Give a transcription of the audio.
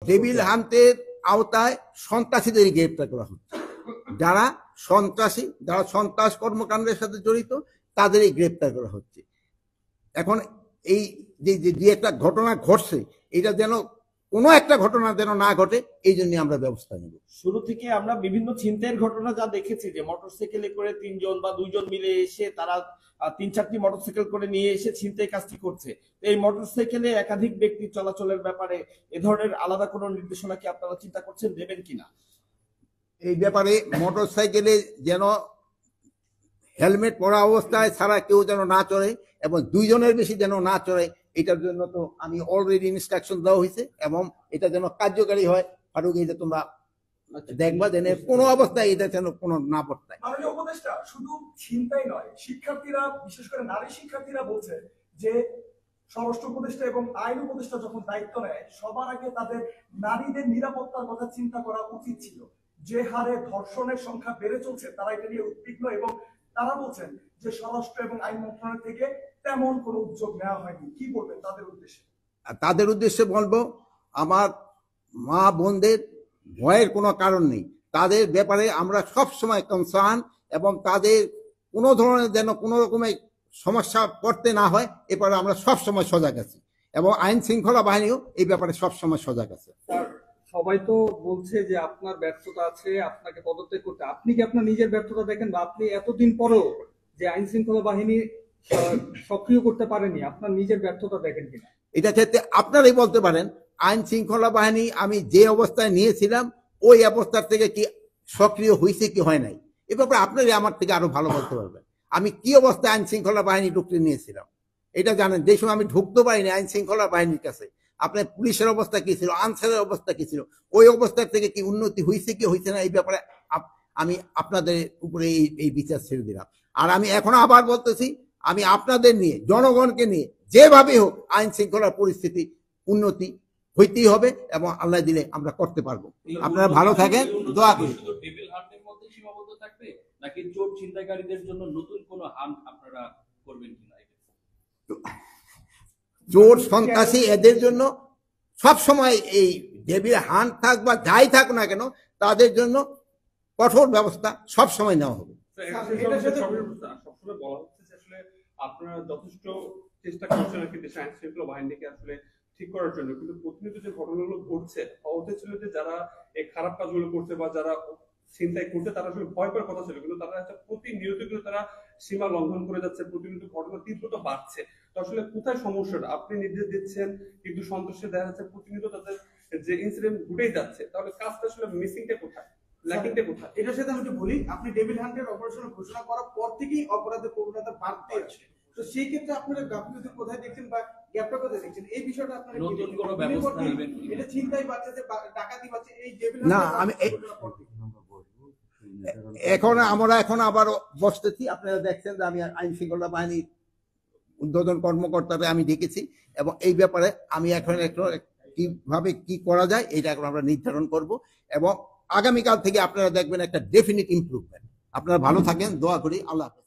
Devil হান্টের আওতায় সন্ত্রাসীদের গ্রেপ্তার করা হচ্ছে। যারা সন্ত্রাসী, যারা সন্ত্রাস কর্মকাণ্ডের সাথে জড়িত, তাদেরই গ্রেপ্তার করা হচ্ছে। এখন এই যে একটা ঘটনা ঘটছে, এটা যেন কোনো একটা ঘটনা যেন না ঘটে, এই জন্য আমরা ব্যবস্থা নেব। শুরু থেকে আমরা বিভিন্ন ছিনতাইয়ের ঘটনা যা দেখেছি, যে মোটরসাইকেলে করে 3 জন বা 2 জন মিলে এসে তারা 3-4টি মোটরসাইকেল করে নিয়ে এসে ছিনতাই কাজটি করছে। এই মোটরসাইকেলে একাধিক ব্যক্তি চলাচলের ব্যাপারে এ ধরনের আলাদা কোনো নির্দেশনা কি আপনারা চিন্তা করছেন, দেবেন কিনা? এই ব্যাপারে মোটরসাইকেলে যেন হেলমেট পরা অবস্থায় ছাড়া কেউ যেন না চড়ে এবং 2 জনের বেশি যেন না চড়ে, এটার জন্য তো আমি অলরেডি ইনস্ট্রাকশন দেওয়া হয়েছে এবং এটা যেন কার্যকারী হয়। ফারুক, এটা তোমরা দেখবা যেন কোনো অবস্থায় এটা যেন কোনো না পড়তায়। মাননীয় উপদেষ্টা, শুধু ছিনতাই নয়, শিক্ষার্থীরা, বিশেষ করে নারী শিক্ষার্থীরা বলছে যে স্বরাষ্ট্র উপদেষ্টা এবং আইন উপদেষ্টা যখন দায়িত্ব নেয়, সবার আগে তাদের নারীদের নিরাপত্তার কথা চিন্তা করা উচিত ছিল। যে হারে ধর্ষণের সংখ্যা বেড়ে চলছে, তারা এটা নিয়ে উদ্বিগ্ন এবং তারা বলছেন যে স্বরাষ্ট্র এবং আইন মন্ত্রণালয় থেকে তেমন কোনো উদ্যোগ নেওয়া হয়নি। কি বলবেন তাদের উদ্দেশ্যে? তাদের উদ্দেশ্যে বলবো, আমার মা বোনদের ভয়ের কোনো কারণ নেই। তাদের ব্যাপারে আমরা সব সময় কনসার্ন এবং তাদের কোনো ধরনের যেন কোনো রকমের সমস্যা পড়তে না হয়, এবারে আমরা সব সময় সজাগ আছি এবং আইন শৃঙ্খলা বাহিনীও এই ব্যাপারে সব সময় সজাগ আছে। সবাই তো বলছে যে আপনার ব্যর্থতা আছে, আপনাকে পদত্যাগ করতে। আপনি কি আপনার নিজের ব্যর্থতা দেখেন, বা আপনি এতদিন পরেও যে আইন শৃঙ্খলা বাহিনী সক্রিয় করতে পারেনি, আপনার নিজের ব্যর্থতা দেখেন কিনা? এটা ক্ষেত্রে আপনারাই বলতে পারেন, আইন শৃঙ্খলা বাহিনী আমি যে অবস্থায় নিয়েছিলাম ওই অবস্থার থেকে কি সক্রিয় হয়েছে কি হয় নাই, এ ব্যাপারে আপনারাই আমার থেকে আরো ভালো বলতে পারবেন। আমি কি অবস্থায় আইন শৃঙ্খলা বাহিনী ঢুকতে নিয়েছিলাম এটা জানেন। যে সময় আমি ঢুকতে পারিনি আইন শৃঙ্খলা বাহিনীর কাছে, আপনার পুলিশের অবস্থা কি ছিল, আনসারের অবস্থা কি ছিল, ওই অবস্থার থেকে কি উন্নতি হয়েছে কি হয়েছে না, এই ব্যাপারে আমি আপনাদের উপরে এই বিচার ছেড়ে দিলাম। আর আমি এখন আবার বলতেছি, আমি আপনাদের নিয়ে, জনগণকে নিয়ে যেভাবে হোক আইন শৃঙ্খলার পরিস্থিতি উন্নতি হইতেই হবে এবং আল্লাহ দিলে আমরা করতে পারবো। আপনারা ভালো থাকেন, দোয়া করি। ডেভিল হান্টের মধ্যে সীমাবদ্ধ থাকবে নাকি চোর ছিনতাইকারীদের জন্য নতুন কোনো হান্ট আপনারা করবেন কিনা? চোর সন্ত্রাসী এদের জন্য সব সময় এই ডেভিল হান্ট থাক বা যাই থাক না কেন, তাদের জন্য কঠোর ব্যবস্থা সব সময় নেওয়া হবে। সবসময় বলা হচ্ছে যে আসলে আপনারা যথেষ্ট চেষ্টা করছেন আর কি দেশের আইন শৃঙ্খলা বাহিনীকে আসলে ঠিক করার জন্য, কিন্তু প্রতিনিয়ত যে ঘটনাগুলো ঘটছে, অবস্থা ছিল যে যারা এই খারাপ কাজগুলো করছে বা যারা চিন্তায় করছে, তারা আসলে ভয় পাওয়ার কথা ছিল, কিন্তু তারা প্রতিনিয়ত কিন্তু তারা সীমা লঙ্ঘন করে যাচ্ছে, প্রতিনিয়ত ঘটনা তীব্রতা বাড়ছে। তো আসলে কোথায় সমস্যাটা? আপনি নির্দেশ দিচ্ছেন কিন্তু সন্ত্রাসে দেখা যাচ্ছে প্রতিনিয়ত তাদের যে ইনসিডেন্ট ঘটেই যাচ্ছে, তাহলে কাজটা আসলে মিসিংটা কোথায়, ল্যাকিংটা কোথায়? এটার সাথে আমি একটু বলি, আপনি ডেভিল হান্টের অপারেশন ঘোষণা করার পর থেকেই অপরাধের প্রবণতা বাড়তে আছে। তো সেই ক্ষেত্রে আপনারা গাফিলতি কোথায় দেখছেন বা গ্যাপটা কোথায় দেখছেন, এই বিষয়টা আপনারা নতুন কোনো ব্যবস্থা নেবেন? এটা চিন্তাই বাড়ছে, যে ডাকাতি বাড়ছে, এই ডেভিল না, আমি এখন আবার বসতেছি। আপনারা দেখছেন যে আমি আইন শৃঙ্খলা বাহিনীর উদ্বোধন কর্মকর্তাকে আমি ডেকেছি এবং এই ব্যাপারে আমি এখন কিভাবে কি করা যায় এটা এখন আমরা নির্ধারণ করব এবং আগামীকাল থেকে আপনারা দেখবেন একটা ডেফিনিট ইমপ্রুভমেন্ট। আপনারা ভালো থাকেন, দোয়া করি। আল্লাহ হাফেজ।